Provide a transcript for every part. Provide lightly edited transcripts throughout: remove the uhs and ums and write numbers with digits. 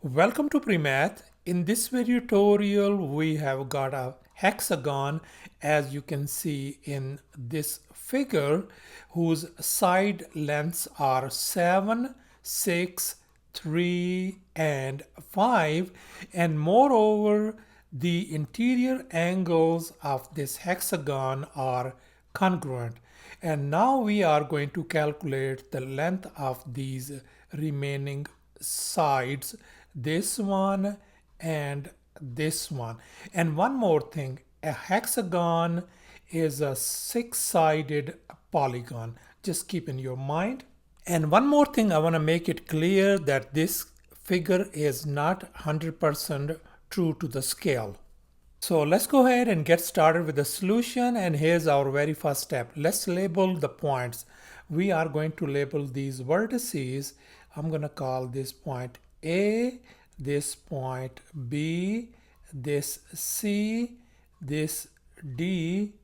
Welcome to Premath. In this video tutorial, we have got a hexagon, as you can see in this figure, whose side lengths are 7, 6, 3, and 5. And moreover, the interior angles of this hexagon are congruent. And now we are going to calculate the length of these remaining sides, this one and this one. And one more thing, a hexagon is a six-sided polygon. Just keep in your mind. And one more thing, I want to make it clear that this figure is not 100% true to the scale. So let's go ahead and get started with the solution, and here's our very first step. Let's label the points. We are going to label these vertices. I'm going to call this point A, this point B, this C, this D,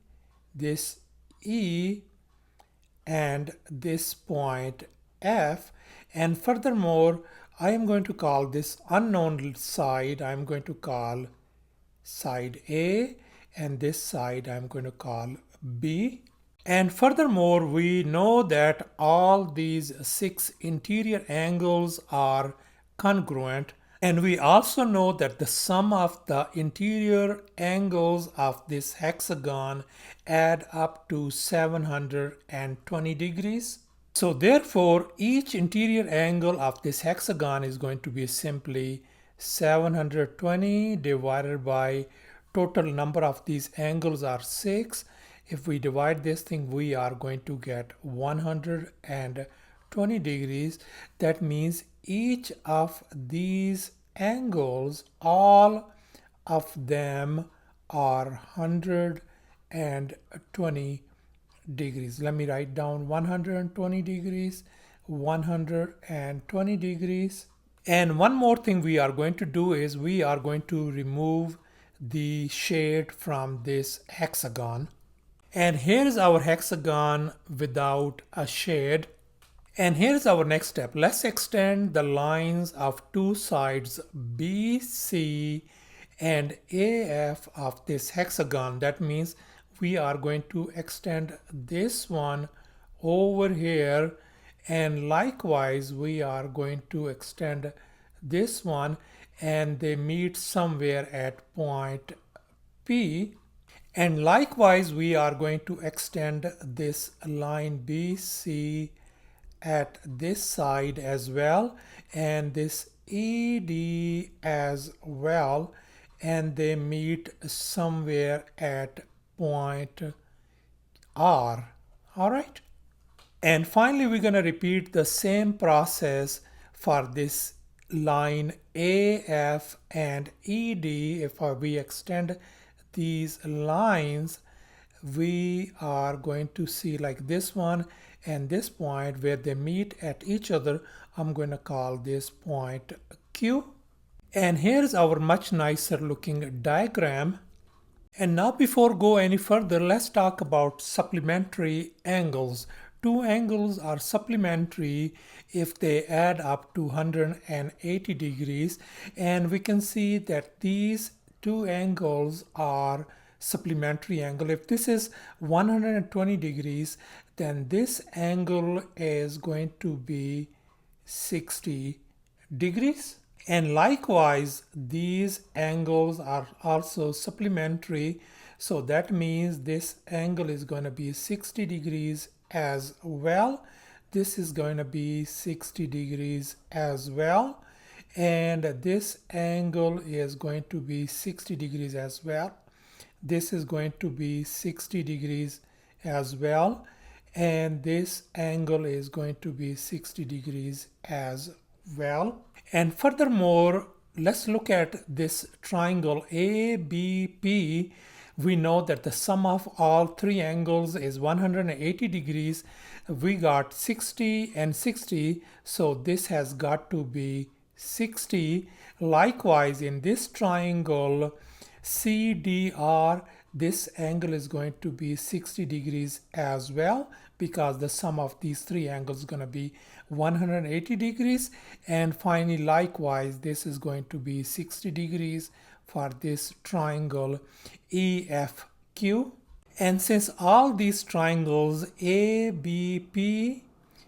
this E, and this point F. And furthermore, I am going to call this unknown side, I'm going to call side A, and this side I'm going to call B. And furthermore, we know that all these 6 interior angles are congruent, and we also know that the sum of the interior angles of this hexagon add up to 720 degrees. So therefore, each interior angle of this hexagon is going to be simply 720 divided by total number of these angles are 6. If we divide this thing, we are going to get 120 degrees. That means each of these angles, all of them are 120 degrees. Let me write down 120 degrees, 120 degrees. And one more thing we are going to do is we are going to remove the shade from this hexagon. And here's our hexagon without a shade. And here's our next step. Let's extend the lines of two sides BC and AF of this hexagon. That means we are going to extend this one over here, and likewise we are going to extend this one, and they meet somewhere at point P. And likewise we are going to extend this line BC at this side as well, and this ED as well, and they meet somewhere at point R. All right. And finally, we're going to repeat the same process for this line AF and ED. If we extend these lines, we are going to see like this one and this point where they meet at each other. I'm going to call this point Q. And here's our much nicer looking diagram. And now before go any further, let's talk about supplementary angles. Two angles are supplementary if they add up to 180 degrees. And we can see that these two angles are supplementary angle. If this is 120 degrees, then this angle is going to be 60 degrees. And likewise, these angles are also supplementary. So that means this angle is going to be 60 degrees as well. This is going to be 60 degrees as well. And this angle is going to be 60 degrees as well. This is going to be 60 degrees as well. And this angle is going to be 60 degrees as well. And furthermore, let's look at this triangle ABP. We know that the sum of all three angles is 180 degrees. We got 60 and 60, so this has got to be 60. Likewise, in this triangle CDR, this angle is going to be 60 degrees as well, because the sum of these three angles is going to be 180 degrees. And finally, likewise, this is going to be 60 degrees for this triangle EFQ. And since all these triangles ABP,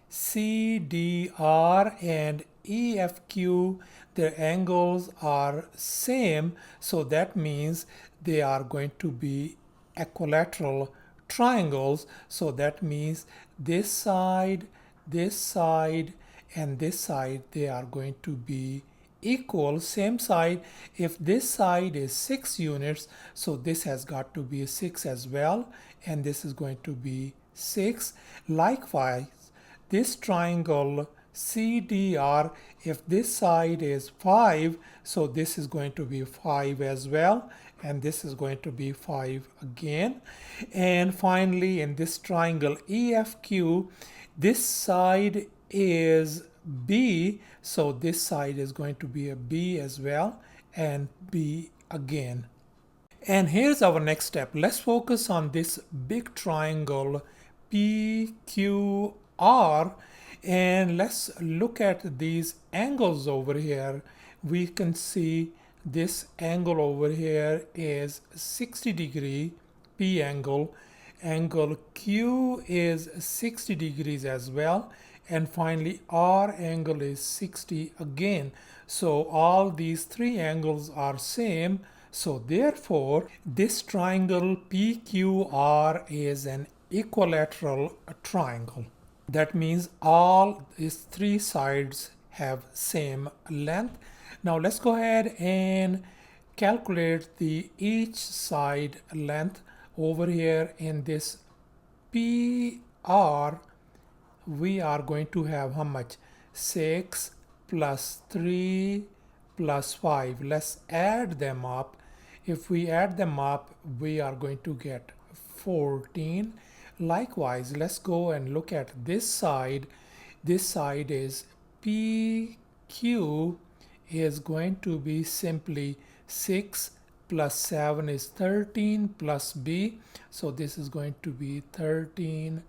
CDR, and EFQ, their angles are same, so that means they are going to be equilateral triangles. So that means this side, and this side, they are going to be equal, same side. If this side is 6 units, so this has got to be 6 as well, and this is going to be 6. Likewise, this triangle CDR, if this side is 5, so this is going to be 5 as well, and this is going to be 5 again. And finally, in this triangle EFQ, this side is B, so this side is going to be a B as well, and B again. And here's our next step. Let's focus on this big triangle PQR, and let's look at these angles over here. We can see this angle over here is 60 degree P angle. Angle Q is 60 degrees as well. And finally, R angle is 60 again. So all these three angles are same. So therefore, this triangle PQR is an equilateral triangle. That means all these three sides have same length. Now let's go ahead and calculate the each side length over here. In this PR, we are going to have how much? 6 plus 3 plus 5. Let's add them up. If we add them up, we are going to get 14. Likewise, let's go and look at this side. This side is PQ is going to be simply 6 plus 7 is 13 plus B. So this is going to be 13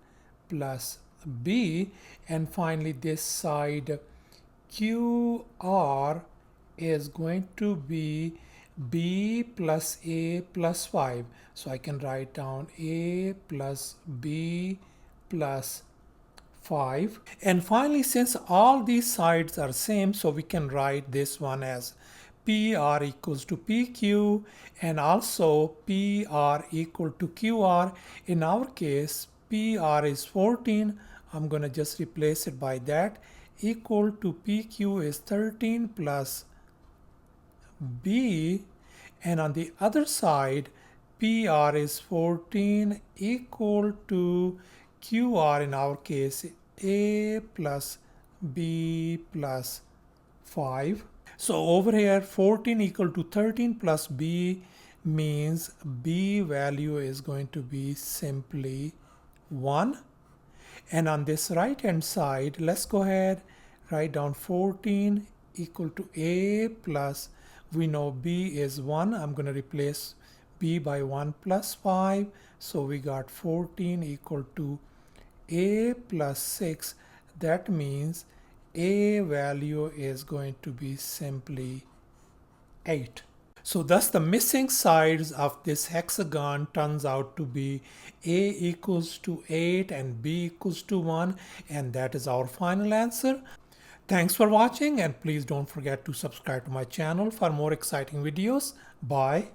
plus B. And finally, this side QR is going to be B plus A plus 5. So I can write down A plus B plus 5. And finally, since all these sides are same, so we can write this one as PR equals to PQ, and also PR equal to QR. In our case, PR is 14. I'm going to just replace it by that. Equal to PQ is 13 plus B, and on the other side, PR is 14 equal to QR, in our case A plus B plus 5. So over here, 14 equal to 13 plus B means B value is going to be simply 1. And on this right hand side, let's go ahead, write down 14 equal to A plus, we know B is 1. I'm going to replace B by 1 plus 5. So we got 14 equal to A plus 6. That means A value is going to be simply 8. So thus the missing sides of this hexagon turns out to be A equals to 8 and B equals to 1, and that is our final answer. Thanks for watching, and please don't forget to subscribe to my channel for more exciting videos. Bye.